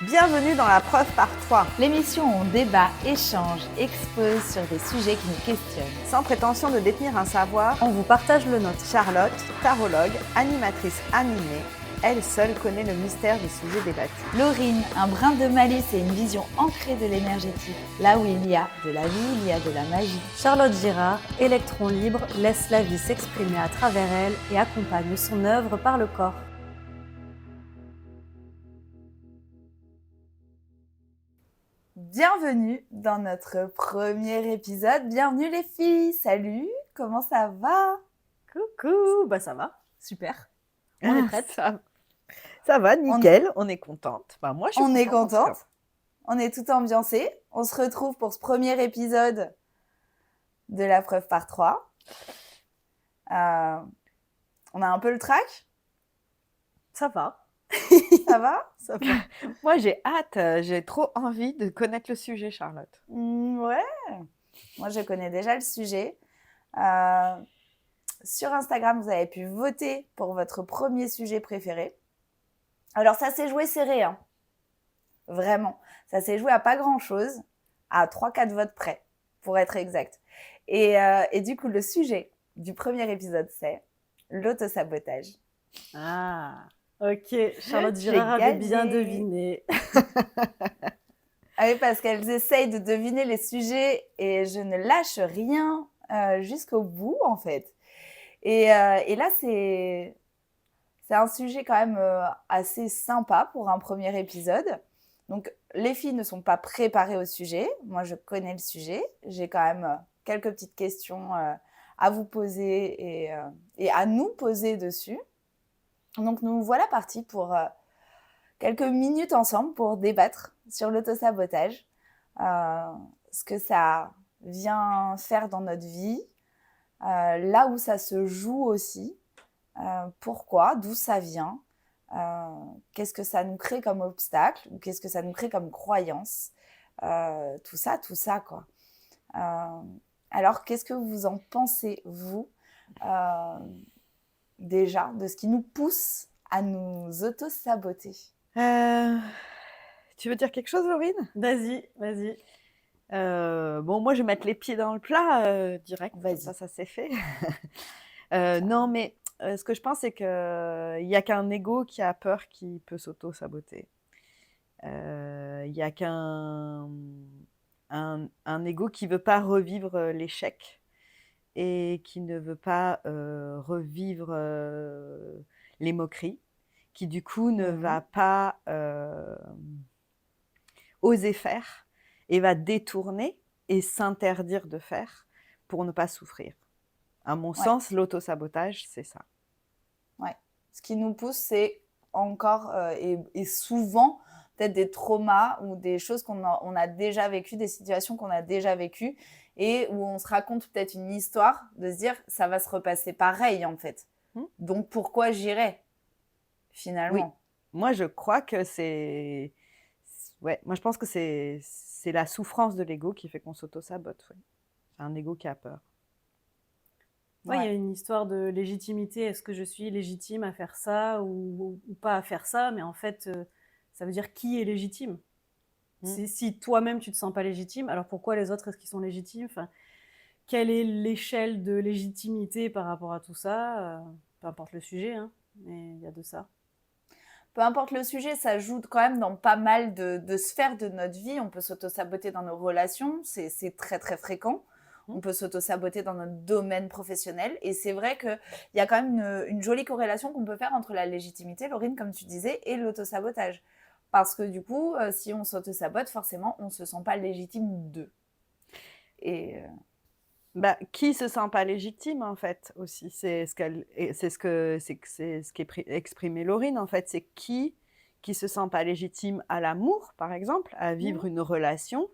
Bienvenue dans la preuve par 3, L'émission où on débat, échange, expose sur des sujets qui nous questionnent. sans prétention de détenir un savoir. On vous partage le nôtre. Charlotte, tarologue, animatrice animée, elle seule connaît le mystère des sujets débattus. Laurine, un brin de malice et une vision ancrée de l'énergétique. Là où il y a de la vie, il y a de la magie. Charlotte Girard, électron libre, laisse la vie s'exprimer à travers elle et accompagne son œuvre par le corps. Bienvenue dans notre premier épisode. Bienvenue les filles. Salut, comment ça va? Coucou, bah ça va, super. On est prête. Ça va, nickel, on est contente. Enfin, moi, je suis On est contente, en tout contente. On est tout ambiancé. On se retrouve pour ce premier épisode de la preuve par 3. On a un peu le trac. Ça va. Ça va? cas. Moi, j'ai hâte, j'ai trop envie de connaître le sujet, Charlotte. Ouais. Moi, je connais déjà le sujet. Sur Instagram, vous avez pu voter pour votre premier sujet préféré. Alors, ça s'est joué serré, hein. Vraiment. Ça s'est joué à pas grand-chose, à 3-4 votes près, pour être exact. Et du coup, le sujet du premier épisode, c'est l'autosabotage. Ah, ok, Charlotte J'ai Girard avait gagné. bien deviné. Ah oui, parce qu'elles essayent de deviner les sujets et je ne lâche rien jusqu'au bout, en fait. Et là, c'est un sujet quand même assez sympa pour un premier épisode. Donc, les filles ne sont pas préparées au sujet. Moi, je connais le sujet. J'ai quand même quelques petites questions à vous poser et à nous poser dessus. Donc, nous voilà partis pour quelques minutes ensemble pour débattre sur l'autosabotage, ce que ça vient faire dans notre vie, là où ça se joue aussi, pourquoi, d'où ça vient, qu'est-ce que ça nous crée comme obstacle ou qu'est-ce que ça nous crée comme croyance, tout ça quoi. Alors, qu'est-ce que vous en pensez, vous, déjà, de ce qui nous pousse à nous auto-saboter? Tu veux dire quelque chose, Laurine? Vas-y. Bon, moi, je vais mettre les pieds dans le plat direct. Vas-y. Ça s'est fait. Non, mais ce que je pense, c'est qu'il n'y a qu'un ego qui a peur qui peut s'auto-saboter. Il n'y a qu'un un ego qui ne veut pas revivre l'échec et qui ne veut pas revivre les moqueries, qui du coup ne va pas oser faire et va détourner et s'interdire de faire pour ne pas souffrir. À mon sens, l'autosabotage, c'est ça. Ouais. Ce qui nous pousse, c'est encore et souvent peut-être des traumas ou des choses qu'on a déjà vécues, des situations qu'on a déjà vécues et où on se raconte peut-être une histoire de se dire ça va se repasser pareil en fait. Donc pourquoi j'irais finalement? Oui. Moi, je crois que c'est... Ouais, moi, je pense que c'est la souffrance de l'ego qui fait qu'on s'auto-sabote. Ouais. C'est un ego qui a peur. Ouais, il y a une histoire de légitimité. Est-ce que je suis légitime à faire ça ou pas à faire ça? Mais en fait, ça veut dire qui est légitime. Si toi-même, tu ne te sens pas légitime, alors pourquoi les autres, est-ce qu'ils sont légitimes? Enfin, quelle est l'échelle de légitimité par rapport à tout ça? Peu importe le sujet, hein, mais il y a de ça. Peu importe le sujet, ça joue quand même dans pas mal de sphères de notre vie. On peut s'auto-saboter dans nos relations, c'est très très fréquent. On peut s'auto-saboter dans notre domaine professionnel. Et c'est vrai qu'il y a quand même une jolie corrélation qu'on peut faire entre la légitimité, Laurine, comme tu disais, et l'auto-sabotage. Parce que du coup, si on s'auto-sabote, forcément, on ne se sent pas légitime d'eux. Et qui se sent pas légitime, en fait, aussi. C'est ce qui est exprimé Laurine, en fait. C'est qui se sent pas légitime à l'amour, par exemple, à vivre une relation.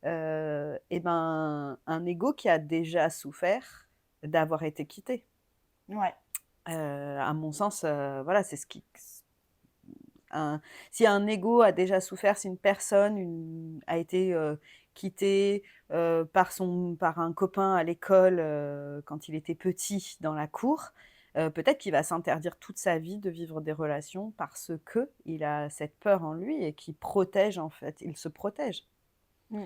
Et ben, un ego qui a déjà souffert d'avoir été quitté. ouais. À mon sens, voilà, c'est ce qui... si un ego a déjà souffert, si une personne a été quittée par un copain à l'école quand il était petit dans la cour, peut-être qu'il va s'interdire toute sa vie de vivre des relations parce qu'il a cette peur en lui et qu'il protège, en fait. Il se protège. Mm.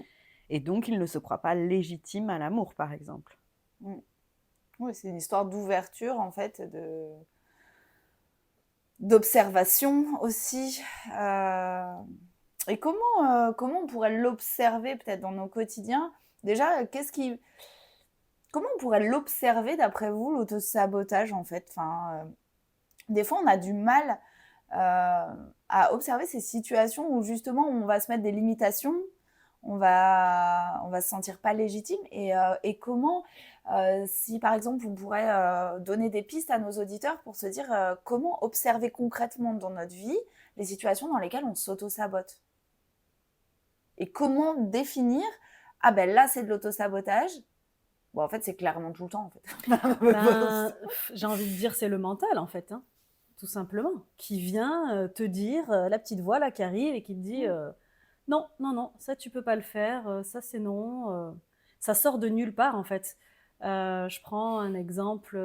Et donc, il ne se croit pas légitime à l'amour, par exemple. Oui, c'est une histoire d'ouverture, en fait, d'observation aussi. Et comment on pourrait l'observer peut-être dans nos quotidiens? Déjà, comment on pourrait l'observer d'après vous, l'autosabotage en fait? Des fois, on a du mal à observer ces situations où justement on va se mettre des limitations, on va se sentir pas légitime. Et comment, si par exemple on pourrait donner des pistes à nos auditeurs pour se dire comment observer concrètement dans notre vie les situations dans lesquelles on s'auto-sabote. Et comment définir, ah ben là c'est de l'auto-sabotage. Bon, en fait, c'est clairement tout le temps, en fait. J'ai envie de dire, c'est le mental, en fait, hein, tout simplement, qui vient te dire, la petite voix là qui arrive et qui te dit non, non, non, ça tu peux pas le faire, ça c'est non. Ça sort de nulle part, en fait. Je prends un exemple,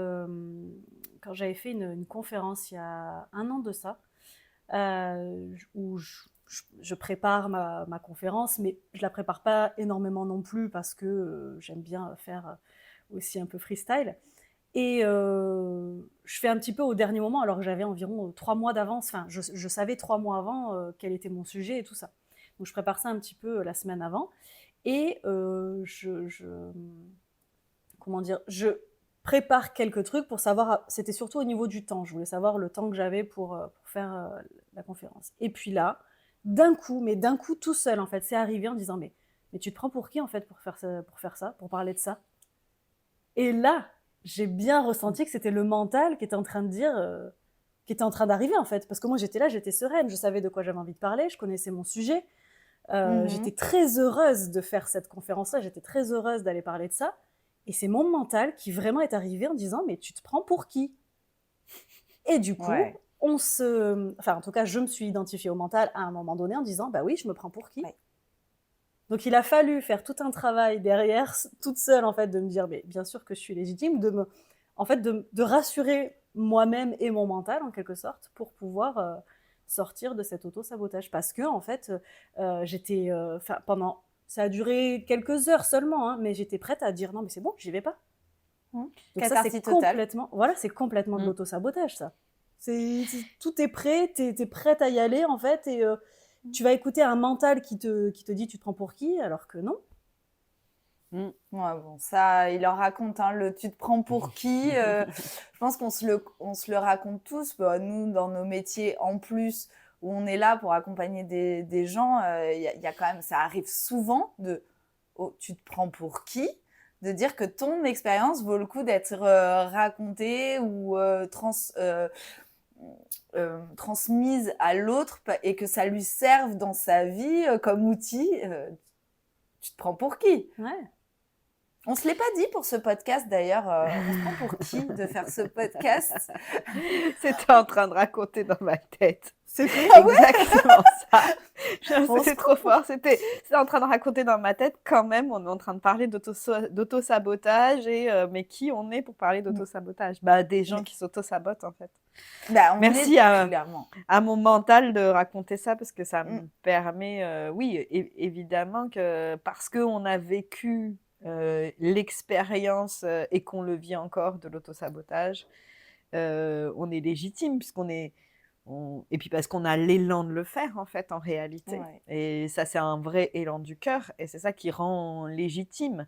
quand j'avais fait une conférence il y a 1 an de ça, où je prépare ma conférence, mais je la prépare pas énormément non plus parce que j'aime bien faire aussi un peu freestyle. Et je fais un petit peu au dernier moment, alors que j'avais environ 3 mois d'avance. Enfin, je savais 3 mois avant quel était mon sujet et tout ça. Donc je prépare ça un petit peu la semaine avant. Et comment dire, je prépare quelques trucs pour savoir, c'était surtout au niveau du temps, je voulais savoir le temps que j'avais pour faire la conférence. Et puis là, d'un coup tout seul en fait, c'est arrivé en disant mais tu te prends pour qui en fait pour faire ça, pour parler de ça? Et là, j'ai bien ressenti que c'était le mental qui était en train de dire, qui était en train d'arriver en fait, parce que moi j'étais là, j'étais sereine, je savais de quoi j'avais envie de parler, je connaissais mon sujet, j'étais très heureuse de faire cette conférence-là, j'étais très heureuse d'aller parler de ça. Et c'est mon mental qui vraiment est arrivé en disant mais tu te prends pour qui? Et du coup, Ouais. enfin en tout cas je me suis identifiée au mental à un moment donné en disant bah oui je me prends pour qui? Ouais. Donc il a fallu faire tout un travail derrière toute seule en fait de me dire mais bien sûr que je suis légitime, de rassurer moi-même et mon mental en quelque sorte pour pouvoir sortir de cet auto-sabotage parce que en fait j'étais pendant ça a duré quelques heures seulement, hein, mais j'étais prête à dire non, mais c'est bon, j'y vais pas. Donc ça, c'est complètement, voilà, c'est complètement de l'auto-sabotage, ça. Tout est prêt, t'es prête à y aller, en fait, et tu vas écouter un mental qui te dit tu te prends pour qui, alors que non. Ouais, bon, ça, il en raconte, hein, le tu te prends pour qui je pense qu'on se le raconte tous. Bah, nous, dans nos métiers, en plus, où on est là pour accompagner des gens, y a quand même, ça arrive souvent de oh, tu te prends pour qui? De dire que ton expérience vaut le coup d'être racontée ou transmise à l'autre et que ça lui serve dans sa vie comme outil. Tu te prends pour qui? Ouais. On se l'est pas dit pour ce podcast d'ailleurs. On se prend pour qui de faire ce podcast? C'était en train de raconter dans ma tête. C'était exactement ça. C'était trop fort. C'était en train de raconter dans ma tête quand même. On est en train de parler d'auto-sabotage et mais qui on est pour parler d'auto-sabotage? Bah des gens qui s'auto-sabotent en fait. Bah, merci à mon mental de raconter ça parce que ça me permet, oui, évidemment que parce qu'on a vécu l'expérience et qu'on le vit encore de l'auto-sabotage, on est légitime puisqu'on est et puis parce qu'on a l'élan de le faire en fait en réalité. Ouais. Et ça c'est un vrai élan du cœur et c'est ça qui rend légitime.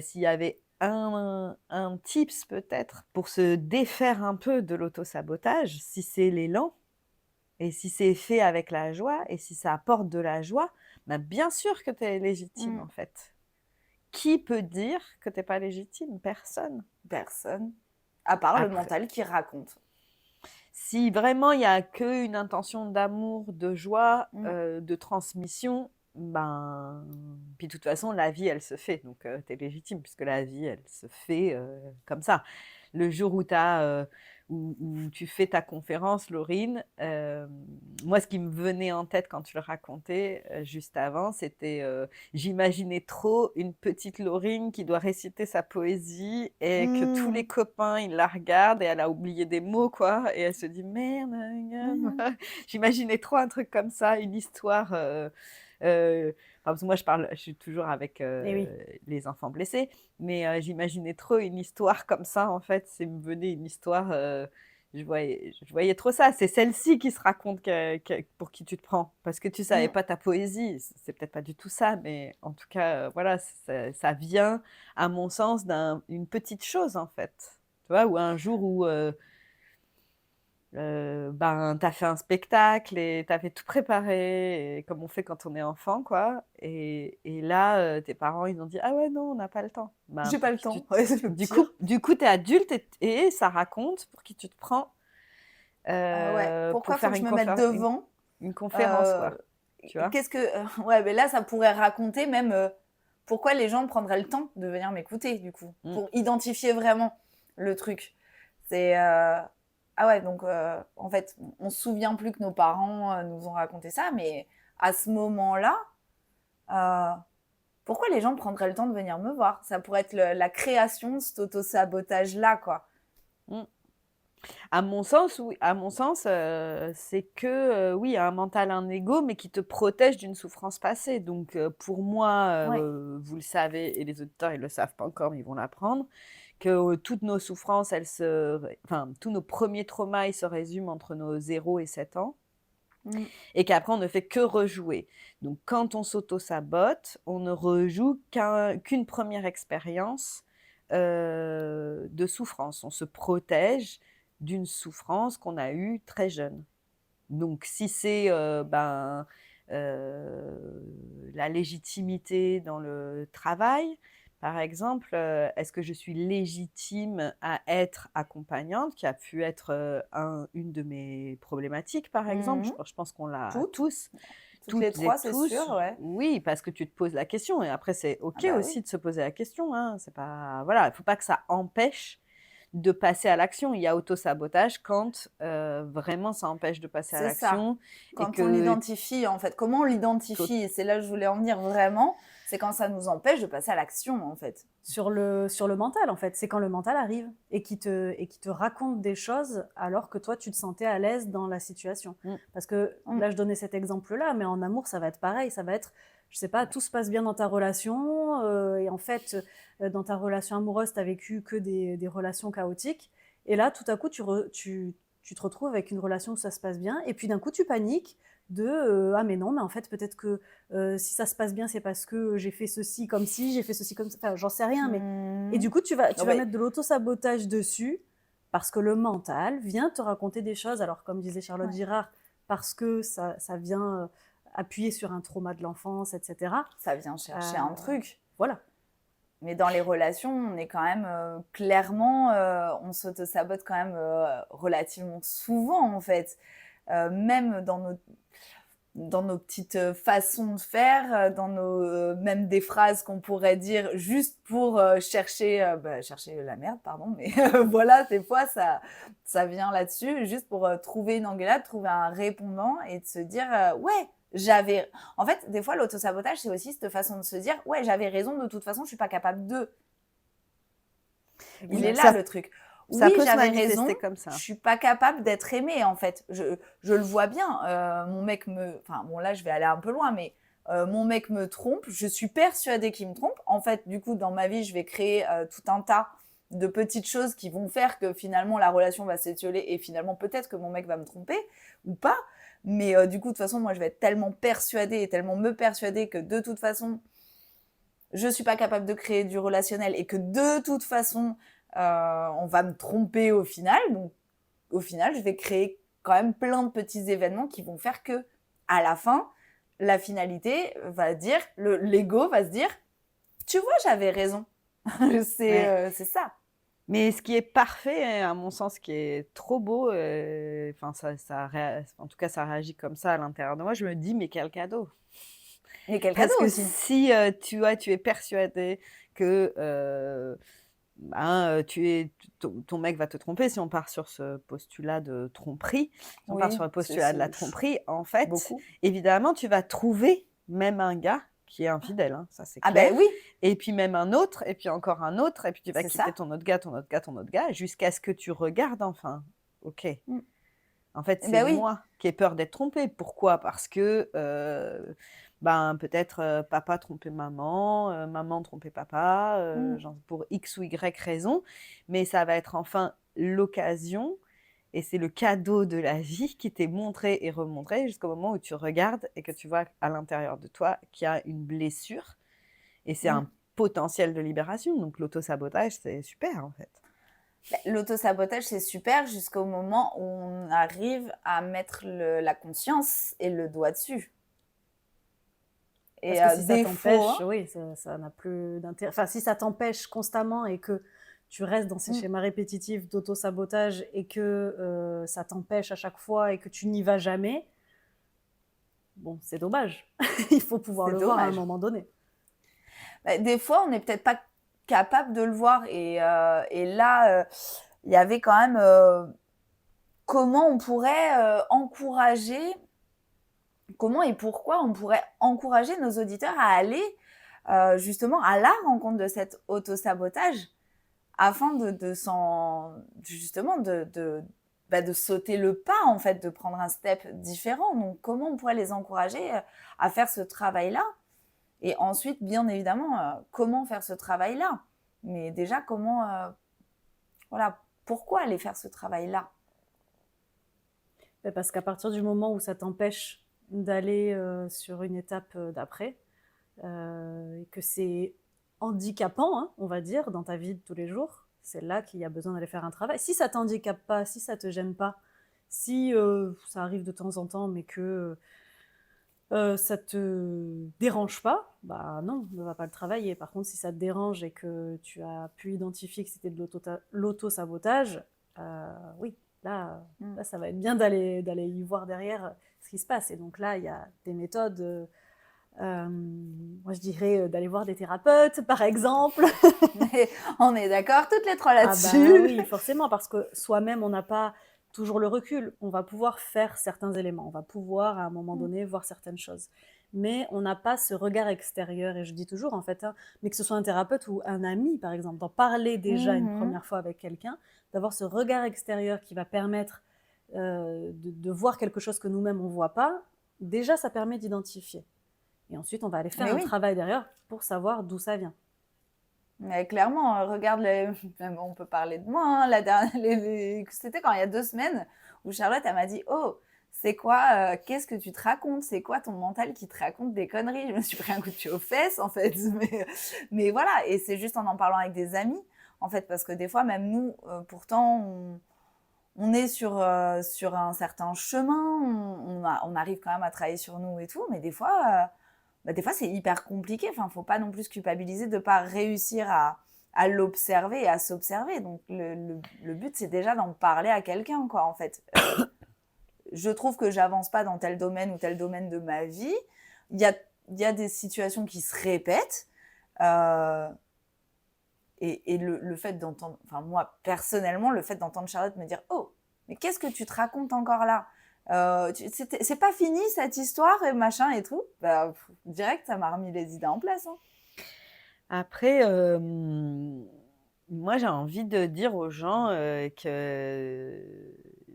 S'il y avait un tips peut-être pour se défaire un peu de l'auto-sabotage, si c'est l'élan et si c'est fait avec la joie et si ça apporte de la joie, bah bien sûr que tu es légitime en fait. Qui peut dire que tu es pas légitime? Personne. Personne. À part le mental qui raconte. Si vraiment il y a qu'une intention d'amour, de joie, de transmission, ben puis de toute façon la vie elle se fait donc tu es légitime puisque la vie elle se fait comme ça. Le jour où où tu fais ta conférence Laurine, moi, ce qui me venait en tête quand tu le racontais juste avant, c'était j'imaginais trop une petite Laurine qui doit réciter sa poésie et que tous les Mmh. copains, ils la regardent et elle a oublié des mots, quoi. Et elle se dit merde. Mmh. J'imaginais trop un truc comme ça, une histoire. Parce que moi, je suis toujours avec Et oui. les enfants blessés, mais j'imaginais trop une histoire comme ça, en fait. C'est me venait une histoire. Je voyais trop ça. C'est celle-ci qui se raconte pour qui tu te prends. Parce que tu savais Mmh. pas ta poésie. C'est peut-être pas du tout ça, mais en tout cas, voilà, ça vient, à mon sens, d'une petite chose, en fait. Tu vois, ou un jour où ben, tu as fait un spectacle et tu avais tout préparé, et comme on fait quand on est enfant, quoi. Et là, tes parents, ils ont dit: «Ah ouais, non, on n'a pas le temps». Ben, J'ai pas pour le qui tu temps. Ouais, c'est le du coup pire. du coup, tu es adulte et ça raconte pour qui tu te prends, Ouais. pour Pourquoi faut faire que je me mette devant? une conférence, quoi, Heu, tu vois? Qu'est-ce que ouais, mais là, ça pourrait raconter même, pourquoi les gens prendraient le temps de venir m'écouter, du coup, Mmh. pour identifier vraiment le truc. C'est, ah ouais, donc en fait, on se souvient plus que nos parents, nous ont raconté ça, mais à ce moment-là, heu, pourquoi les gens prendraient le temps de venir me voir? Ça pourrait être la création de cet auto-sabotage-là, quoi. Mmh. À mon sens, oui, à mon sens, c'est que, oui, un mental, un ego, mais qui te protège d'une souffrance passée. Donc, pour moi, Ouais. vous le savez et les auditeurs, ils le savent pas encore, mais ils vont l'apprendre, que, toutes nos souffrances, enfin, tous nos premiers traumas, ils se résument entre nos 0 et 7 ans Mmh. et qu'après on ne fait que rejouer. Donc quand on s'auto-sabote, on ne rejoue qu'une première expérience, de souffrance. On se protège d'une souffrance qu'on a eue très jeune. Donc si c'est, la légitimité dans le travail, par exemple, est-ce que je suis légitime à être accompagnante? Qui a pu être, une de mes problématiques, par exemple. Mmh. Je pense qu'on l'a Toutes, tous, toutes les toutes et 3, c'est sûr, tous. ouais. Oui, parce que tu te poses la question et après c'est Ah OK bah oui, aussi de se poser la question, hein. C'est pas, voilà, il faut pas que ça empêche de passer à l'action. Il y a autosabotage quand, vraiment ça empêche de passer à c'est ça. l'action et Quand on que l'identifie, en fait, comment on qu'au l'identifie? Et c'est là où je voulais en venir vraiment, c'est quand ça nous empêche de passer à l'action, en fait. Sur le mental, en fait. C'est quand le mental arrive et qui te raconte des choses alors que toi, tu te sentais à l'aise dans la situation. mmh, Parce que Mmh. là, je donnais cet exemple-là, mais en amour, ça va être pareil. Ça va être, je sais pas, tout se passe bien dans ta relation, et en fait, dans ta relation amoureuse, tu as vécu que des relations chaotiques. Et là, tout à coup, tu te retrouves avec une relation où ça se passe bien, et puis d'un coup, tu paniques de ah mais non, mais en fait, peut-être que si ça se passe bien, c'est parce que j'ai fait ceci comme si, j'ai fait ceci comme ça, enfin, j'en sais rien, mais... Et Mmh. du coup, tu vas, Ah tu vas ouais, mettre de l'auto-sabotage dessus parce que le mental vient te raconter des choses, alors comme disait Charlotte ouais. Girard, parce que ça vient appuyer sur un trauma de l'enfance, etc. Ça vient chercher Euh, un truc. voilà. Mais dans les relations, on est quand même clairement, on s'auto-sabote quand même relativement souvent, en fait. Même dans nos petites façons de faire, dans nos même des phrases qu'on pourrait dire juste pour chercher la merde, pardon, mais voilà, des fois ça vient là-dessus, juste pour trouver une engueulade, trouver un répondant et de se dire ouais, j'avais. En fait, des fois, l'autosabotage, c'est aussi cette façon de se dire ouais, j'avais raison, de toute façon, je suis pas capable de. Il est là ça le truc. ça Oui, peut se j'avais raison, manifester comme je ça. suis pas capable d'être aimée en fait. Je le vois bien. Mon mec enfin bon là je vais aller un peu loin, mais mon mec me trompe. Je suis persuadée qu'il me trompe. En fait, du coup, dans ma vie, je vais créer tout un tas de petites choses qui vont faire que finalement la relation va s'étioler et finalement peut-être que mon mec va me tromper ou pas. Mais du coup, de toute façon, moi, je vais être tellement persuadée et tellement me persuader que de toute façon, je suis pas capable de créer du relationnel et que de toute façon, on va me tromper au final. Donc, au final, je vais créer quand même plein de petits événements qui vont faire que, à la fin, la finalité va dire, l'ego va se dire, tu vois, j'avais raison. Ouais. C'est ça. Mais ce qui est parfait, hein, à mon sens, ce qui est trop beau, enfin en tout cas ça réagit comme ça à l'intérieur de moi, je me dis: «Mais quel cadeau!» Mais quel cadeau Parce que aussi. si, tu es persuadé que, ben, ton mec va te tromper. Si on part sur ce postulat de tromperie, si on part Oui, sur le postulat de la tromperie, en fait, beaucoup. évidemment, tu vas trouver même un gars qui est infidèle, hein, ça c'est Ah clair. ben oui, Et puis même un autre, et puis encore un autre, et puis tu vas c'est quitter ça. ton autre gars, ton autre gars, ton autre gars, jusqu'à ce que tu regardes enfin. Ok. Mm. En fait, Eh c'est ben oui, moi qui ai peur d'être trompée. Pourquoi? Parce que ben, peut-être papa trompait maman, maman trompait papa, Mm. genre pour X ou Y raison. Mais ça va être enfin l'occasion et c'est le cadeau de la vie qui t'est montré et remontré jusqu'au moment où tu regardes et que tu vois à l'intérieur de toi qu'il y a une blessure et c'est Mm. un potentiel de libération. Donc l'auto-sabotage, c'est super en fait. Ben, l'auto-sabotage, c'est super jusqu'au moment où on arrive à mettre la conscience et le doigt dessus. Parce Et que si ça des t'empêche, fois, oui, ça n'a plus d'intérêt. Enfin, si ça t'empêche constamment et que tu restes dans ces mm, schémas répétitifs d'auto-sabotage et que ça t'empêche à chaque fois et que tu n'y vas jamais, bon, c'est dommage. Il faut pouvoir c'est le voir à un dommage. moment donné. Ben, des fois, on n'est peut-être pas capable de le voir. Et là, il y avait quand même comment on pourrait encourager, comment et pourquoi on pourrait encourager nos auditeurs à aller justement à la rencontre de cet auto-sabotage afin justement de sauter le pas, en fait, de prendre un step différent. Donc, comment on pourrait les encourager à faire ce travail-là? Et ensuite, bien évidemment, comment faire ce travail-là? Mais déjà, voilà, pourquoi aller faire ce travail-là? Parce qu'à partir du moment où ça t'empêche d'aller sur une étape d'après, et que c'est handicapant, hein, on va dire, dans ta vie de tous les jours, c'est là qu'il y a besoin d'aller faire un travail. Si ça t'handicape pas, si ça te gêne pas, si ça arrive de temps en temps, mais que ça te dérange pas, bah non, ne va pas le travailler. Par contre, si ça te dérange et que tu as pu identifier que c'était de l'auto-sabotage, oui, là, ça va être bien d'aller y voir derrière ce qui se passe. Et donc là, il y a des méthodes. Moi, je dirais d'aller voir des thérapeutes, par exemple. Mais on est d'accord toutes les trois Ah là-dessus. bah oui, forcément, parce que soi-même, on n'a pas toujours le recul. On va pouvoir faire certains éléments, on va pouvoir à un moment donné voir certaines choses. Mais on n'a pas ce regard extérieur, et je dis toujours en fait, hein, mais que ce soit un thérapeute ou un ami, par exemple, d'en parler déjà une première fois avec quelqu'un, d'avoir ce regard extérieur qui va permettre de voir quelque chose que nous-mêmes on ne voit pas, déjà ça permet d'identifier. Et ensuite, on va aller faire Mais un oui. travail derrière pour savoir d'où ça vient. Mais clairement, regarde, on peut parler de moi, hein, c'était quand il y a 2 semaines où Charlotte, elle m'a dit, oh, c'est quoi, qu'est-ce que tu te racontes? C'est quoi ton mental qui te raconte des conneries? Je me suis pris un coup de pied aux fesses, en fait. Mais voilà, et c'est juste en parlant avec des amis, en fait, parce que des fois, même nous, pourtant, on est sur un certain chemin, on arrive quand même à travailler sur nous et tout, mais des fois, c'est hyper compliqué. Enfin, faut pas non plus culpabiliser de pas réussir à l'observer et à s'observer. Donc, le but, c'est déjà d'en parler à quelqu'un, quoi, en fait. Je trouve que j'avance pas dans tel domaine ou tel domaine de ma vie. Il y a des situations qui se répètent. Et le fait d'entendre, enfin moi personnellement, le fait d'entendre Charlotte me dire, oh, mais qu'est-ce que tu te racontes encore là? C'est pas fini cette histoire et machin et tout. Bah, direct, ça m'a remis les idées en place. Hein. Après, moi j'ai envie de dire aux gens que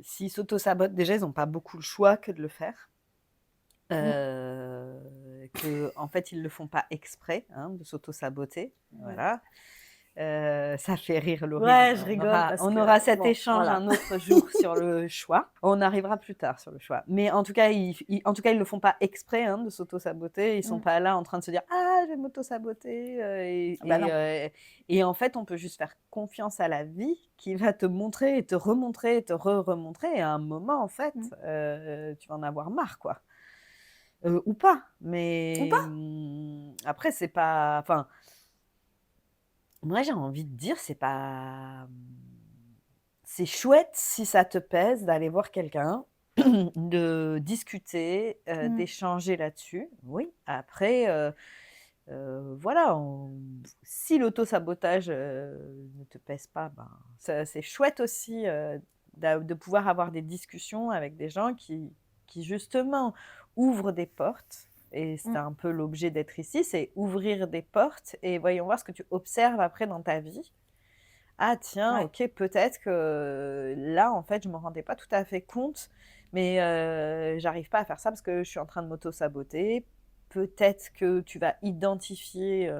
s'ils s'auto-sabotent, déjà ils n'ont pas beaucoup le choix que de le faire. Que en fait ils le font pas exprès hein, de s'auto-saboter, voilà. Ça fait rire Laurie. Ouais, je rigole On aura cet bon, échange voilà. un autre jour sur le choix. On arrivera plus tard sur le choix. Mais en tout cas, ils le font pas exprès hein, de s'auto-saboter. Ils sont pas là en train de se dire ah je vais m'auto-saboter. Et en fait, on peut juste faire confiance à la vie qui va te montrer et te remontrer et te remontrer. Et à un moment, en fait, tu vas en avoir marre, quoi. Ou pas. Mais après, c'est pas. Enfin. Moi, j'ai envie de dire, c'est pas. C'est chouette si ça te pèse d'aller voir quelqu'un, de discuter, d'échanger là-dessus. Oui, après, Voilà, si l'auto-sabotage ne te pèse pas, ben, c'est chouette aussi de pouvoir avoir des discussions avec des gens qui justement ouvrent des portes. Et c'est Mm. un peu l'objet d'être ici, c'est ouvrir des portes et voyons voir ce que tu observes après dans ta vie. Ah tiens, Ouais. ok, peut-être que là, en fait, je ne me rendais pas tout à fait compte, mais j'arrive pas à faire ça parce que je suis en train de m'auto-saboter. Peut-être que tu vas identifier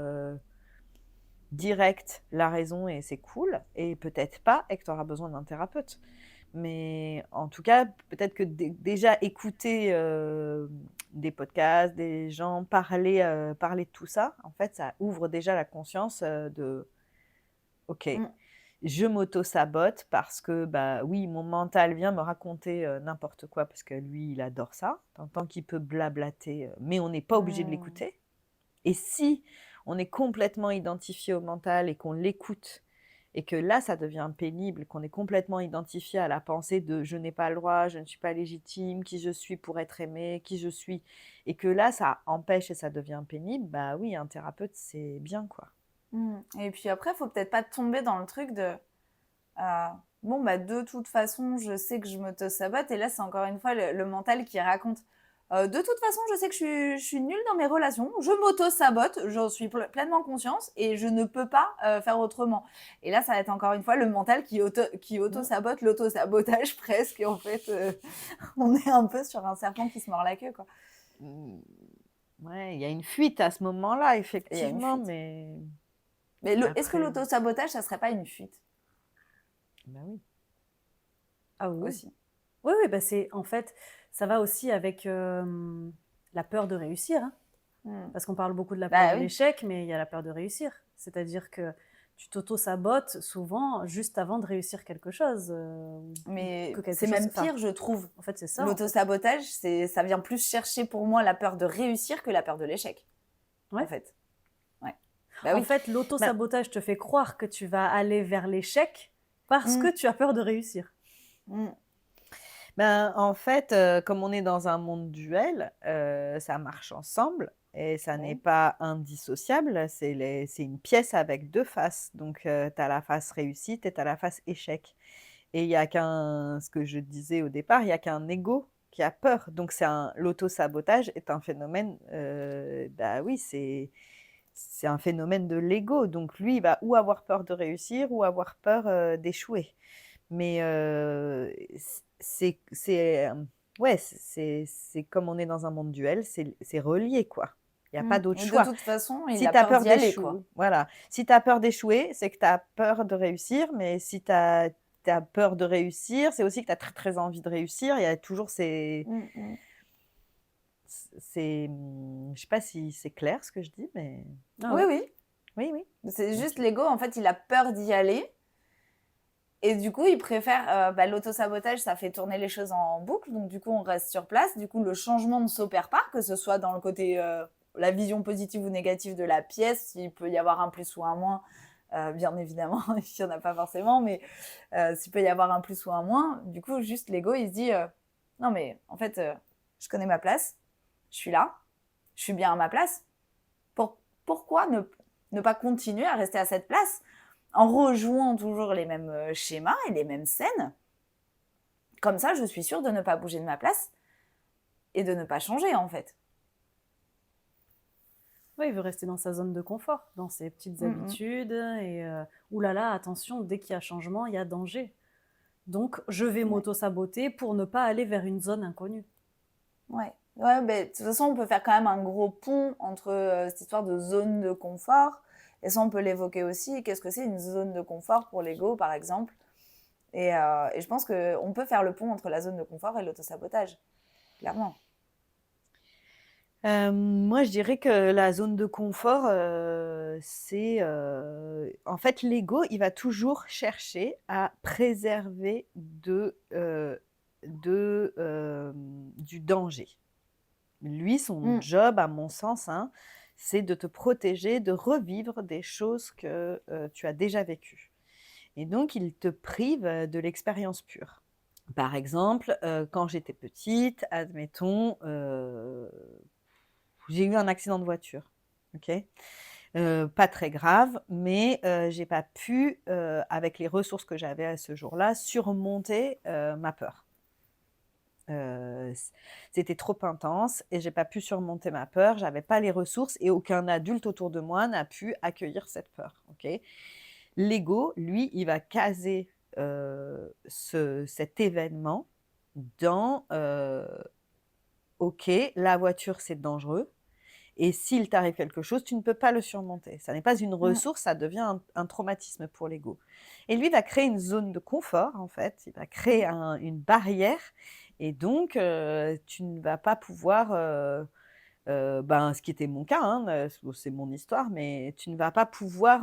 direct la raison et c'est cool, et peut-être pas, et que tu auras besoin d'un thérapeute. Mais en tout cas, peut-être que déjà écouter des podcasts, des gens parler de tout ça, en fait, ça ouvre déjà la conscience de OK, Mm. je m'auto-sabote parce que, bah oui, mon mental vient me raconter n'importe quoi parce que lui, il adore ça. Tant qu'il peut blablater, mais on n'est pas obligé de Mm. l'écouter. Et si on est complètement identifié au mental et qu'on l'écoute, et que là, ça devient pénible, qu'on est complètement identifié à la pensée de je n'ai pas le droit, je ne suis pas légitime, qui je suis pour être aimé, qui je suis, et que là, ça empêche et ça devient pénible, bah oui, un thérapeute, c'est bien, quoi. Mm. Et puis après, il faut peut-être pas tomber dans le truc de bon, bah, de toute façon, je sais que je m'auto-sabote. Et là, c'est encore une fois le mental qui raconte de toute façon, je sais que je suis nulle dans mes relations, je m'auto-sabote, j'en suis pleinement conscience et je ne peux pas faire autrement. Et là, ça va être encore une fois le mental qui Mm. auto-sabote l'auto-sabotage presque. Et en fait, on est un peu sur un serpent qui se mord la queue, quoi. Mm. Ouais, il y a une fuite à ce moment-là, Et il y a une effectivement, fuite. mais Mais est-ce que après, l'auto-sabotage, ça serait pas une fuite bah oui. Ah oui, oui. aussi? Oui, oui, bah c'est en fait, ça va aussi avec la peur de réussir, hein. Hmm. Parce qu'on parle beaucoup de la peur Bah de oui. l'échec, mais il y a la peur de réussir. C'est-à-dire que tu t'auto-sabotes souvent juste avant de réussir quelque chose. Mais Que quelque c'est chose. même Enfin, pire, je trouve. en fait, c'est ça, en fait. L'auto-sabotage, ça vient plus chercher pour moi la peur de réussir que la peur de l'échec, en Ouais. fait. Ouais. Bah En oui. fait, Bah, l'auto-sabotage te fait croire que tu vas aller vers l'échec parce Mm, que tu as peur de réussir. mm, ben, en fait, comme on est dans un monde duel, ça marche ensemble et ça n'est oui. pas indissociable. C'est une pièce avec deux faces. Donc, tu as la face réussite et tu as la face échec. Et il y a ce que je disais au départ, il y a qu'un ego qui a peur. Donc, l'auto-sabotage est un phénomène, bah oui, c'est un phénomène de l'ego. Donc, lui, il va ou avoir peur de réussir ou avoir peur d'échouer. Mais ouais, c'est comme on est dans un monde duel, c'est relié, quoi. Il y a pas d'autre Et de choix. toute façon, il Si a tu as peur peur d'y aller, quoi. d'échouer, voilà. Si tu as peur d'échouer, c'est que tu as peur de réussir, mais si tu as peur de réussir, c'est aussi que tu as très, très envie de réussir. Il y a toujours Mm, mm. je sais pas si c'est clair ce que je dis, mais Ah Oui, oui. oui. oui, oui. C'est juste OK. l'ego, en fait, il a peur d'y aller. Et du coup, il préfère bah, l'auto-sabotage, ça fait tourner les choses en boucle. Donc, du coup, on reste sur place. Du coup, le changement ne s'opère pas, que ce soit dans le côté, la vision positive ou négative de la pièce. Il peut y avoir un plus ou un moins. Bien évidemment, il n'y en a pas forcément, mais s'il peut y avoir un plus ou un moins, du coup, juste l'ego, il se dit non, mais en fait, je connais ma place, je suis là, je suis bien à ma place. Pourquoi ne pas continuer à rester à cette place en rejouant toujours les mêmes schémas et les mêmes scènes? Comme ça, je suis sûre de ne pas bouger de ma place et de ne pas changer, en fait. Ouais, il veut rester dans sa zone de confort, dans ses petites Mm, habitudes. Et oulala, attention, dès qu'il y a changement, il y a danger. Donc, je vais mm. Ouais. m'auto-saboter pour ne pas aller vers une zone inconnue. Ouais. Ouais, de toute façon, on peut faire quand même un gros pont entre cette histoire de zone de confort. Et ça, on peut l'évoquer aussi. Qu'est-ce que c'est une zone de confort pour l'ego, par exemple? Et je pense qu'on peut faire le pont entre la zone de confort et l'autosabotage, clairement. Moi, je dirais que la zone de confort, c'est, en fait, l'ego, il va toujours chercher à préserver du danger. Lui, son Mm. job, à mon sens, hein, c'est de te protéger, de revivre des choses que, tu as déjà vécues, et donc il te prive, de l'expérience pure. Par exemple, quand j'étais petite, admettons, j'ai eu un accident de voiture. ok. Pas très grave, mais j'ai pas pu, avec les ressources que j'avais à ce jour-là, surmonter ma peur. C'était trop intense et j'ai pas pu surmonter ma peur. J'avais pas les ressources et aucun adulte autour de moi n'a pu accueillir cette peur. Ok. L'ego, lui, il va caser cet événement dans ok, la voiture c'est dangereux. Et s'il t'arrive quelque chose, tu ne peux pas le surmonter. Ça n'est pas une Mm. ressource, ça devient un traumatisme pour l'ego. Et lui va créer une zone de confort, en fait. Il va créer une barrière. Et donc, tu ne vas pas pouvoir, ce qui était mon cas, hein, c'est mon histoire, mais tu ne vas pas pouvoir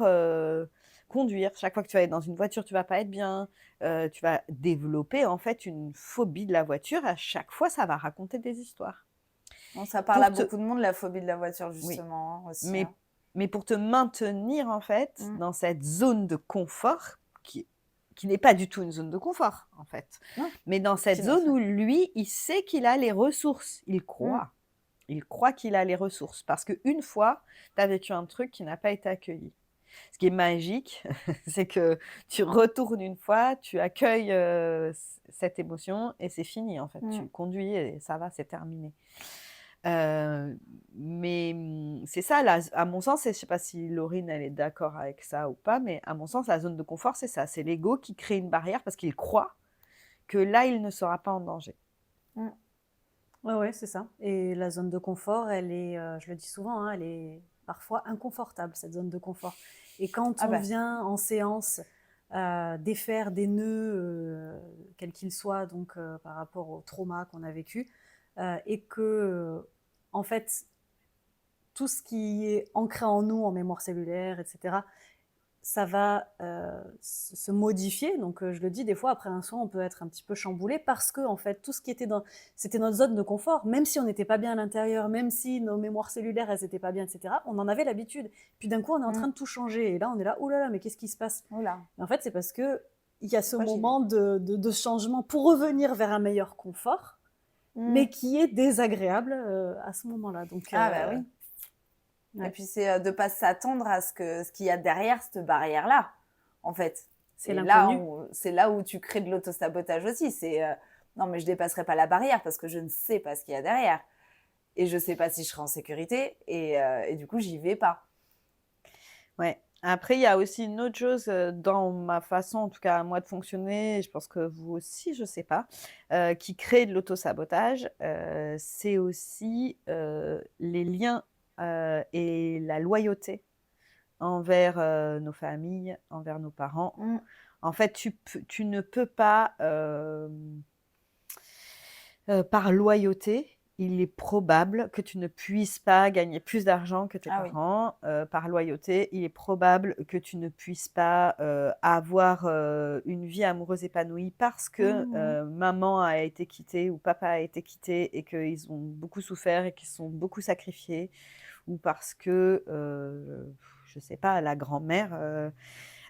conduire. Chaque fois que tu vas être dans une voiture, tu vas pas être bien. Tu vas développer, en fait, une phobie de la voiture. À chaque fois, ça va raconter des histoires. Bon, ça parle à Pour te, beaucoup de monde, la phobie de la voiture, oui, justement, hein, aussi. mais, Hein. mais pour te maintenir en fait Mm. dans cette zone de confort qui n'est pas du tout une zone de confort en fait, Non, mais dans cette qui ne- zone où lui, il sait qu'il a les ressources, Mm. il croit qu'il a les ressources parce qu'une fois, tu as vécu un truc qui n'a pas été accueilli. Ce qui est magique, c'est que tu retournes une fois, tu accueilles cette émotion et c'est fini en fait. Mm. Tu conduis et ça va, c'est terminé. Mais c'est ça, là, à mon sens, et je ne sais pas si Laurine elle est d'accord avec ça ou pas, mais à mon sens, la zone de confort, c'est ça. C'est l'ego qui crée une barrière parce qu'il croit que là, il ne sera pas en danger. Mm. Ouais, c'est ça. Et la zone de confort, elle est, je le dis souvent, hein, elle est parfois inconfortable, cette zone de confort. Et quand Ah on bah, vient en séance défaire des nœuds, quels qu'ils soient, donc par rapport au trauma qu'on a vécu, et que, en fait, tout ce qui est ancré en nous, en mémoire cellulaire, etc., ça va se modifier. Donc, je le dis, des fois, après un soin, on peut être un petit peu chamboulé parce que, en fait, tout ce qui était c'était notre zone de confort, même si on n'était pas bien à l'intérieur, même si nos mémoires cellulaires, elles n'étaient pas bien, etc., on en avait l'habitude. Puis d'un coup, on est en train de tout changer. Et là, on est là, oh là là, mais qu'est-ce qui se passe? oula, Et en fait, c'est parce que il y a ce pourquoi j'y vais? moment de changement pour revenir vers un meilleur confort, Mm. mais qui est désagréable à ce moment-là. Donc, Ah bah oui. ouais. Et puis c'est de pas s'attendre à ce qu'il y a derrière cette barrière-là, en fait. C'est Et l'inconnu. c'est là où tu crées de l'autosabotage aussi. C'est non mais je dépasserai pas la barrière parce que je ne sais pas ce qu'il y a derrière et je sais pas si je serai en sécurité et du coup j'y vais pas. Ouais. Après, il y a aussi une autre chose dans ma façon, en tout cas à moi, de fonctionner, et je pense que vous aussi, je ne sais pas, qui crée de l'autosabotage, c'est aussi les liens et la loyauté envers nos familles, envers nos parents. Mm. En fait, tu ne peux pas, par loyauté, il est probable que tu ne puisses pas gagner plus d'argent que tes Ah oui. parents. Par loyauté, il est probable que tu ne puisses pas avoir une vie amoureuse épanouie parce que Mm. maman a été quittée ou papa a été quitté et qu'ils ont beaucoup souffert et qu'ils se sont beaucoup sacrifiés, ou parce que, je ne sais pas, la grand-mère,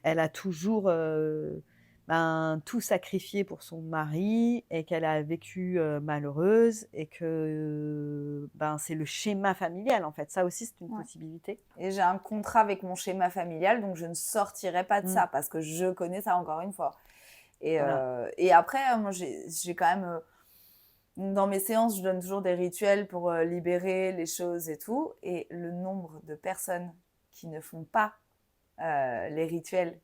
elle a toujours tout sacrifié pour son mari et qu'elle a vécu malheureuse et que c'est le schéma familial en fait. Ça aussi, c'est une Ouais. possibilité. Et j'ai un contrat avec mon schéma familial, donc je ne sortirai pas de Mm. ça parce que je connais ça encore une fois. Voilà. Et après, moi j'ai quand même dans mes séances, je donne toujours des rituels pour libérer les choses et tout. Et le nombre de personnes qui ne font pas les rituels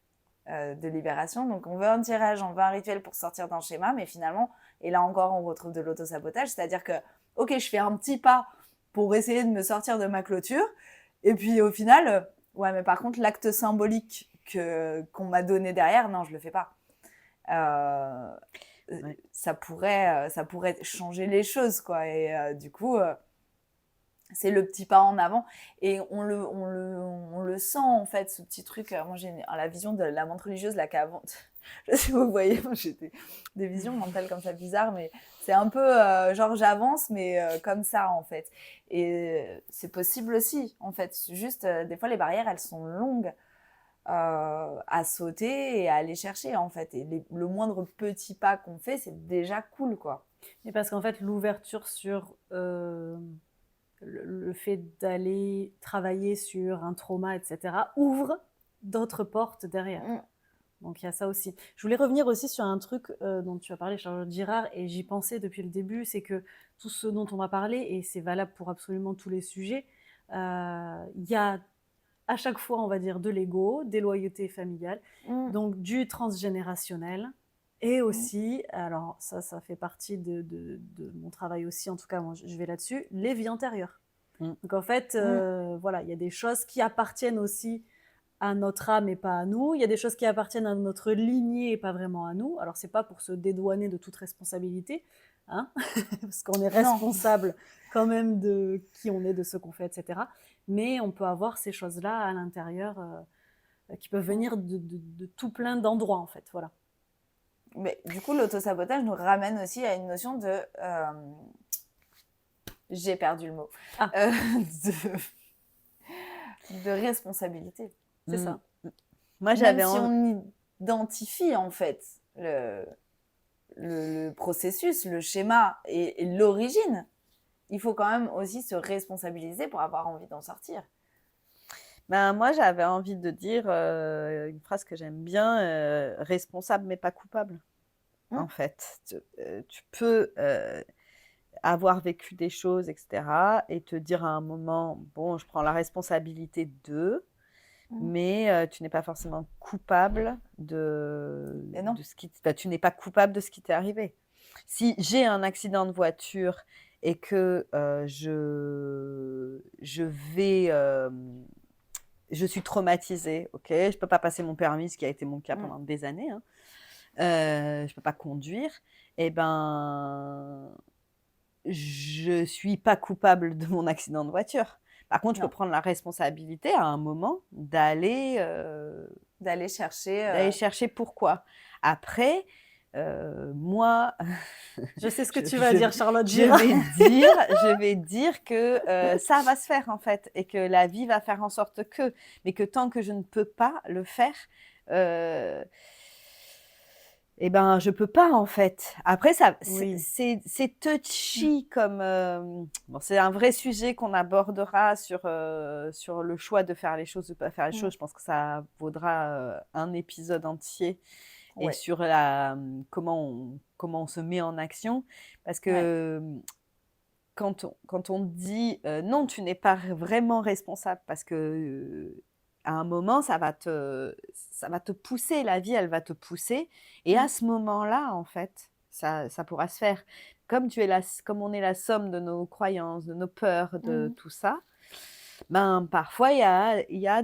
de libération. Donc, on veut un tirage, on veut un rituel pour sortir d'un schéma, mais finalement, et là encore, on retrouve de l'autosabotage. C'est-à-dire que, ok, je fais un petit pas pour essayer de me sortir de ma clôture. Et puis, au final, ouais, mais par contre, l'acte symbolique qu'on m'a donné derrière, non, je le fais pas. Ouais. Ça pourrait changer les choses, quoi. Et du coup, c'est le petit pas en avant. Et on le sent, en fait, ce petit truc. Moi, j'ai la vision de la menthe religieuse, là, qu'avant. Je sais pas si vous voyez, moi, j'ai des visions mentales comme ça bizarres, mais c'est un peu genre j'avance, mais comme ça, en fait. Et c'est possible aussi, en fait. Juste, des fois, les barrières, elles sont longues à sauter et à aller chercher, en fait. Et le moindre petit pas qu'on fait, c'est déjà cool, quoi. Et parce qu'en fait, l'ouverture sur le fait d'aller travailler sur un trauma, etc., ouvre d'autres portes derrière. Donc il y a ça aussi. Je voulais revenir aussi sur un truc dont tu as parlé, Charlotte Girard, et j'y pensais depuis le début, c'est que tout ce dont on va parler, et c'est valable pour absolument tous les sujets, il y a à chaque fois, on va dire, de l'ego, des loyautés familiales, donc du transgénérationnel, et aussi, alors ça fait partie de mon travail aussi, en tout cas, moi, je vais là-dessus, les vies antérieures. Donc en fait, voilà, il y a des choses qui appartiennent aussi à notre âme et pas à nous. Il y a des choses qui appartiennent à notre lignée et pas vraiment à nous. Alors, c'est pas pour se dédouaner de toute responsabilité, hein parce qu'on est responsable quand même de qui on est, de ce qu'on fait, etc. Mais on peut avoir ces choses-là à l'intérieur qui peuvent venir de tout plein d'endroits, en fait. Voilà. Mais du coup, l'autosabotage nous ramène aussi à une notion de... j'ai perdu le mot. De responsabilité. C'est ça. Moi, j'avais si on identifie en fait le processus, le schéma et l'origine, il faut quand même aussi se responsabiliser pour avoir envie d'en sortir. Ben, moi, j'avais envie de dire une phrase que j'aime bien, responsable mais pas coupable. En fait, tu peux avoir vécu des choses, etc., et te dire à un moment, bon, je prends la responsabilité de... mais tu n'es pas forcément coupable de ce qui... tu n'es pas coupable de ce qui t'est arrivé. Si j'ai un accident de voiture et que je suis traumatisée, ok, je ne peux pas passer mon permis, ce qui a été mon cas pendant des années, hein. Je ne peux pas conduire, eh ben, je ne suis pas coupable de mon accident de voiture. Par contre, je peux prendre la responsabilité à un moment d'aller chercher pourquoi. Après, moi, je sais ce que tu vas dire, Charlotte Girard. Je vais dire que ça va se faire en fait, et que la vie va faire en sorte que, mais que tant que je ne peux pas le faire, eh ben, je peux pas en fait. Après, c'est touchy comme... bon, c'est un vrai sujet qu'on abordera sur le choix de faire les choses ou pas faire les choses. Je pense que ça vaudra un épisode entier. Et sur comment on se met en action. Parce que quand on dit non, tu n'es pas vraiment responsable, parce que... à un moment, ça va te pousser, la vie, elle va te pousser. Et à ce moment-là, en fait, ça pourra se faire. Comme on est la somme de nos croyances, de nos peurs, de tout ça, ben, parfois, il y a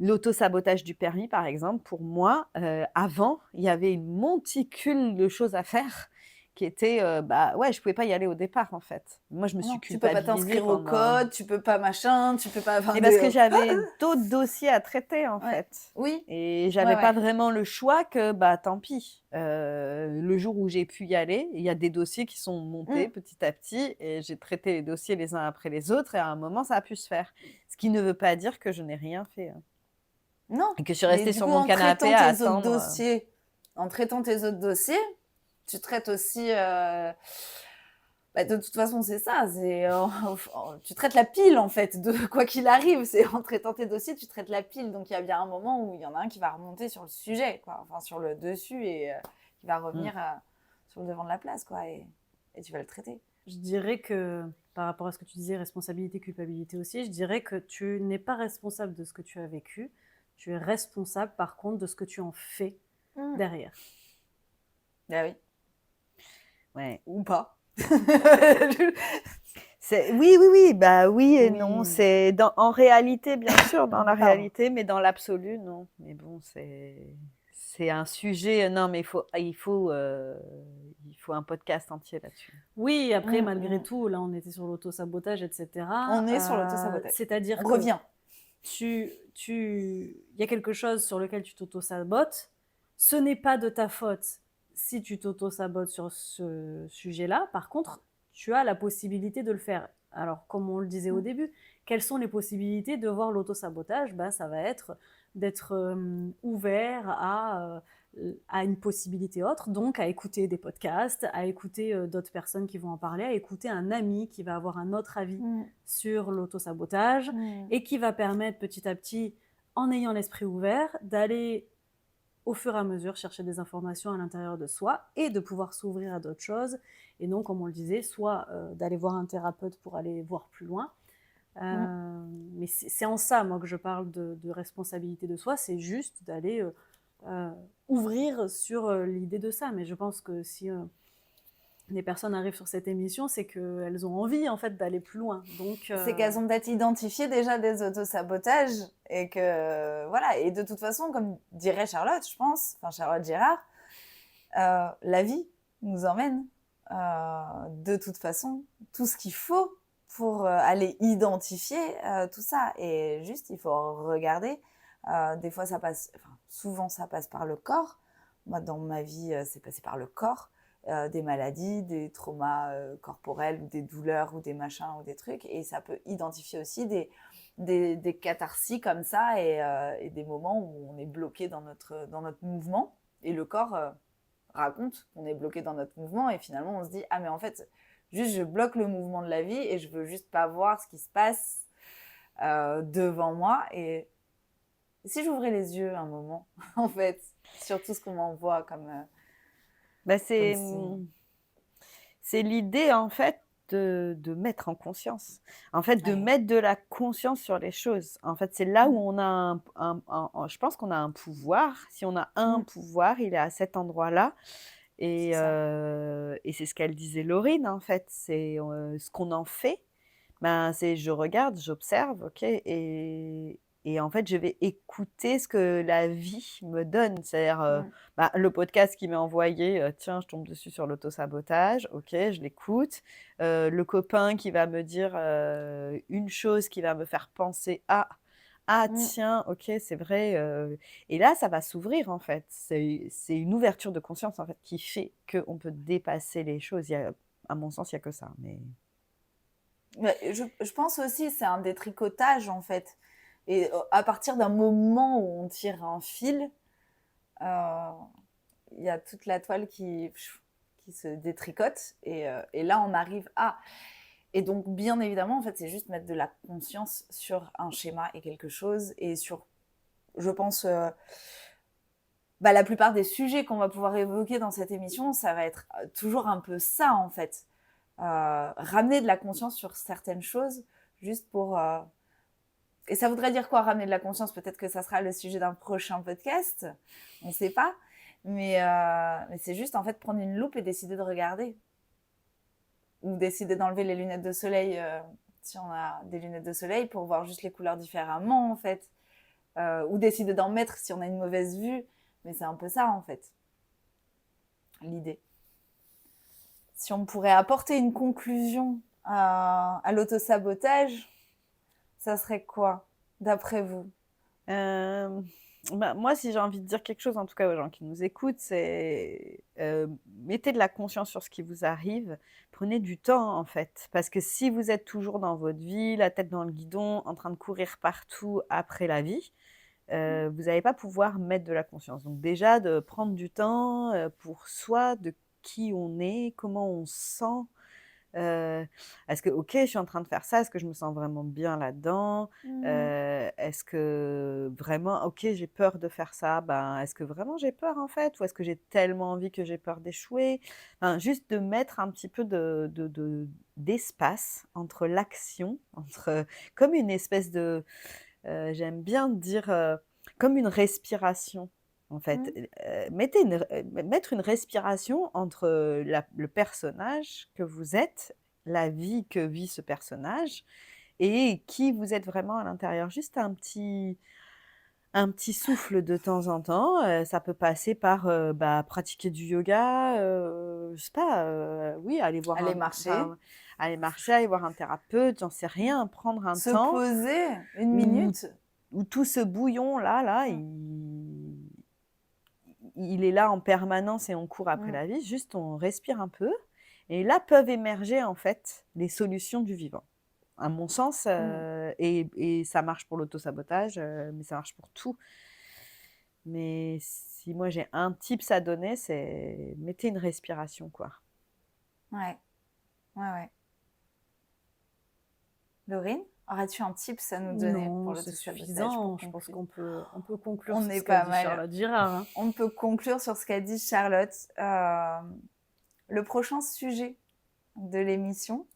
l'auto-sabotage du permis, par exemple. Pour moi, avant, il y avait une monticule de choses à faire qui était, je pouvais pas y aller au départ, en fait. Moi, je me suis culpabilisée. Tu peux pas t'inscrire au code, tu peux pas machin, tu peux pas... Mais parce que j'avais d'autres dossiers à traiter, en fait. Oui. Et j'avais pas vraiment le choix que, tant pis. Le jour où j'ai pu y aller, il y a des dossiers qui sont montés petit à petit, et j'ai traité les dossiers les uns après les autres, et à un moment, ça a pu se faire. Ce qui ne veut pas dire que je n'ai rien fait. Non. Et que je suis restée sur mon canapé à attendre. En traitant tes autres dossiers, tu traites aussi... de toute façon, c'est ça. Tu traites la pile, en fait, de quoi qu'il arrive. C'est en traitant tes dossiers, tu traites la pile. Donc, il y a bien un moment où il y en a un qui va remonter sur le sujet, quoi. Enfin, sur le dessus, et qui va revenir sur le devant de la place, quoi. Et tu vas le traiter. Je dirais que, par rapport à ce que tu disais, responsabilité, culpabilité aussi, je dirais que tu n'es pas responsable de ce que tu as vécu. Tu es responsable, par contre, de ce que tu en fais derrière. Ah oui. Ouais. Ou pas. Oui, bah oui et non. C'est en réalité, bien sûr, dans la réalité, mais dans l'absolu, non. Mais bon, c'est un sujet. Non, mais il faut un podcast entier là-dessus. Oui, après, malgré tout, là, on était sur l'auto-sabotage, etc. On est sur l'auto-sabotage. C'est-à-dire on revient. Il y a quelque chose sur lequel tu t'auto-sabotes. Ce n'est pas de ta faute si tu t'auto-sabotes sur ce sujet-là. Par contre, tu as la possibilité de le faire. Alors, comme on le disait au début, quelles sont les possibilités de voir l'auto-sabotage ? Ça va être d'être ouvert à une possibilité autre, donc à écouter des podcasts, à écouter d'autres personnes qui vont en parler, à écouter un ami qui va avoir un autre avis sur l'autosabotage et qui va permettre petit à petit, en ayant l'esprit ouvert, d'aller au fur et à mesure chercher des informations à l'intérieur de soi et de pouvoir s'ouvrir à d'autres choses. Et donc, comme on le disait, soit d'aller voir un thérapeute pour aller voir plus loin. Mais c'est en ça, moi, que je parle de responsabilité de soi. C'est juste d'aller ouvrir sur l'idée de ça. Mais je pense que si des personnes arrivent sur cette émission, c'est qu'elles ont envie, en fait, d'aller plus loin. Donc, c'est qu'elles ont peut-être identifié déjà des autosabotages et que, voilà. Et de toute façon, comme dirait Charlotte, je pense, enfin Charlotte Girard, la vie nous emmène de toute façon tout ce qu'il faut pour aller identifier tout ça. Et juste, il faut regarder. Des fois, souvent, ça passe par le corps. Moi, dans ma vie, c'est passé par le corps. Des maladies, des traumas corporels, ou des douleurs, ou des machins, ou des trucs. Et ça peut identifier aussi des catharsis comme ça et des moments où on est bloqué dans notre mouvement. Et le corps raconte qu'on est bloqué dans notre mouvement. Et finalement, on se dit, ah mais en fait, juste je bloque le mouvement de la vie et je veux juste pas voir ce qui se passe devant moi. Et si j'ouvrais les yeux un moment, en fait, sur tout ce qu'on m'envoie comme... c'est l'idée, en fait, de mettre en conscience. En fait, de mettre de la conscience sur les choses. En fait, c'est là où on a je pense qu'on a un pouvoir. Si on a un pouvoir, il est à cet endroit-là. Et c'est ce qu'elle disait, Laurine, en fait. C'est ce qu'on en fait. C'est je regarde, j'observe, ok, et en fait, je vais écouter ce que la vie me donne. C'est-à-dire, le podcast qui m'est envoyé, tiens, je tombe dessus sur l'autosabotage, ok, je l'écoute. Le copain qui va me dire une chose qui va me faire penser ah tiens, ok, c'est vrai. Et là, ça va s'ouvrir, en fait. C'est une ouverture de conscience, en fait, qui fait qu'on peut dépasser les choses. À mon sens, il n'y a que ça. Mais... Je pense aussi c'est un détricotage en fait. Et à partir d'un moment où on tire un fil, il y a toute la toile qui se détricote. Et là, on arrive à... Et donc, bien évidemment, en fait, c'est juste mettre de la conscience sur un schéma et quelque chose. Et sur, je pense, la plupart des sujets qu'on va pouvoir évoquer dans cette émission, ça va être toujours un peu ça, en fait. Ramener de la conscience sur certaines choses, juste pour... Et ça voudrait dire quoi, ramener de la conscience? Peut-être que ça sera le sujet d'un prochain podcast, on ne sait pas. Mais c'est juste, en fait, prendre une loupe et décider de regarder. Ou décider d'enlever les lunettes de soleil, si on a des lunettes de soleil, pour voir juste les couleurs différemment, en fait. Ou décider d'en mettre si on a une mauvaise vue. Mais c'est un peu ça, en fait, l'idée. Si on pourrait apporter une conclusion à l'autosabotage, ça serait quoi, d'après vous? Moi, si j'ai envie de dire quelque chose, en tout cas aux gens qui nous écoutent, c'est mettez de la conscience sur ce qui vous arrive. Prenez du temps, en fait. Parce que si vous êtes toujours dans votre vie, la tête dans le guidon, en train de courir partout après la vie, vous n'allez pas pouvoir mettre de la conscience. Donc déjà, de prendre du temps pour soi, de qui on est, comment on se sent. Est-ce que, ok, je suis en train de faire ça, est-ce que je me sens vraiment bien là-dedans? Est-ce que vraiment, ok, j'ai peur de faire ça, est-ce que vraiment j'ai peur en fait? Ou est-ce que j'ai tellement envie que j'ai peur d'échouer? Juste de mettre un petit peu d'espace entre l'action, comme une espèce de, j'aime bien dire, comme une respiration. En fait, mettre une respiration entre le personnage que vous êtes, la vie que vit ce personnage, et qui vous êtes vraiment à l'intérieur. Juste un petit souffle de temps en temps. Ça peut passer par pratiquer du yoga, je sais pas, oui, aller marcher. Aller marcher, aller voir un thérapeute, j'en sais rien, prendre un Se temps. poser une minute. Où tout ce bouillon-là, il est là en permanence et on court après la vie, juste on respire un peu. Et là peuvent émerger en fait les solutions du vivant. à mon sens. Et ça marche pour l'autosabotage, mais ça marche pour tout. Mais si moi j'ai un tips à donner, c'est mettez une respiration, quoi. Ouais. Laurine, aurais-tu un tips à nous donner pour Non, c'est l'autosabotage suffisant. pour Je pense conclure? qu'on peut conclure On sur est ce qu'a pas dit mal. Charlotte Girard. Hein. On peut conclure sur ce qu'a dit Charlotte. Le prochain sujet de l'émission,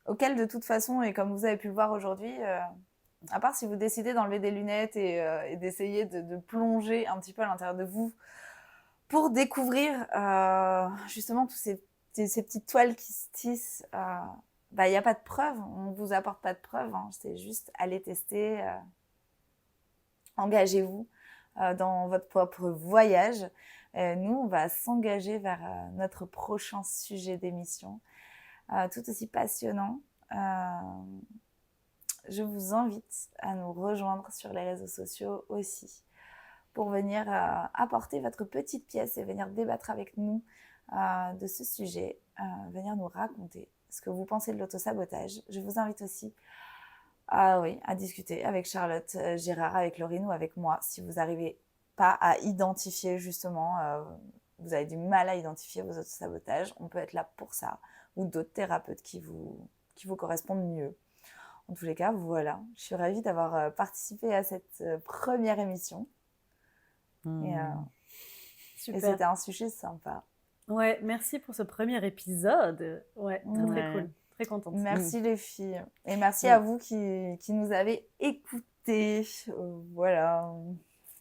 auquel de toute façon, et comme vous avez pu le voir aujourd'hui, à part si vous décidez d'enlever des lunettes et d'essayer de plonger un petit peu à l'intérieur de vous pour découvrir justement tous ces petites toiles qui se tissent, il n'y a pas de preuve, on ne vous apporte pas de preuve, hein, c'est juste aller tester, engagez-vous dans votre propre voyage. Nous, on va s'engager vers notre prochain sujet d'émission, tout aussi passionnant. Je vous invite à nous rejoindre sur les réseaux sociaux aussi pour venir apporter votre petite pièce et venir débattre avec nous de ce sujet, venir nous raconter ce que vous pensez de l'autosabotage. Je vous invite aussi à discuter avec Charlotte Girard, avec Laurine ou avec moi si vous n'arrivez pas à identifier justement, vous avez du mal à identifier vos autosabotages, on peut être là pour ça, ou d'autres thérapeutes qui vous correspondent mieux. En tous les cas, voilà, je suis ravie d'avoir participé à cette première émission. Et c'était un sujet sympa. Ouais, merci pour ce premier épisode. Ouais, très cool. Très contente. Merci les filles. Et merci à vous qui nous avez écoutés. Voilà.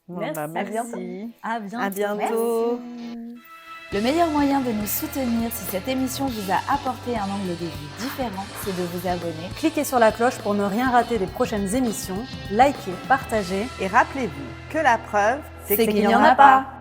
Merci. À bientôt. À bientôt. Merci. Le meilleur moyen de nous soutenir si cette émission vous a apporté un angle de vue différent, c'est de vous abonner. Cliquez sur la cloche pour ne rien rater des prochaines émissions. Likez, partagez. Et rappelez-vous que la preuve, c'est qu'il n'y en a pas.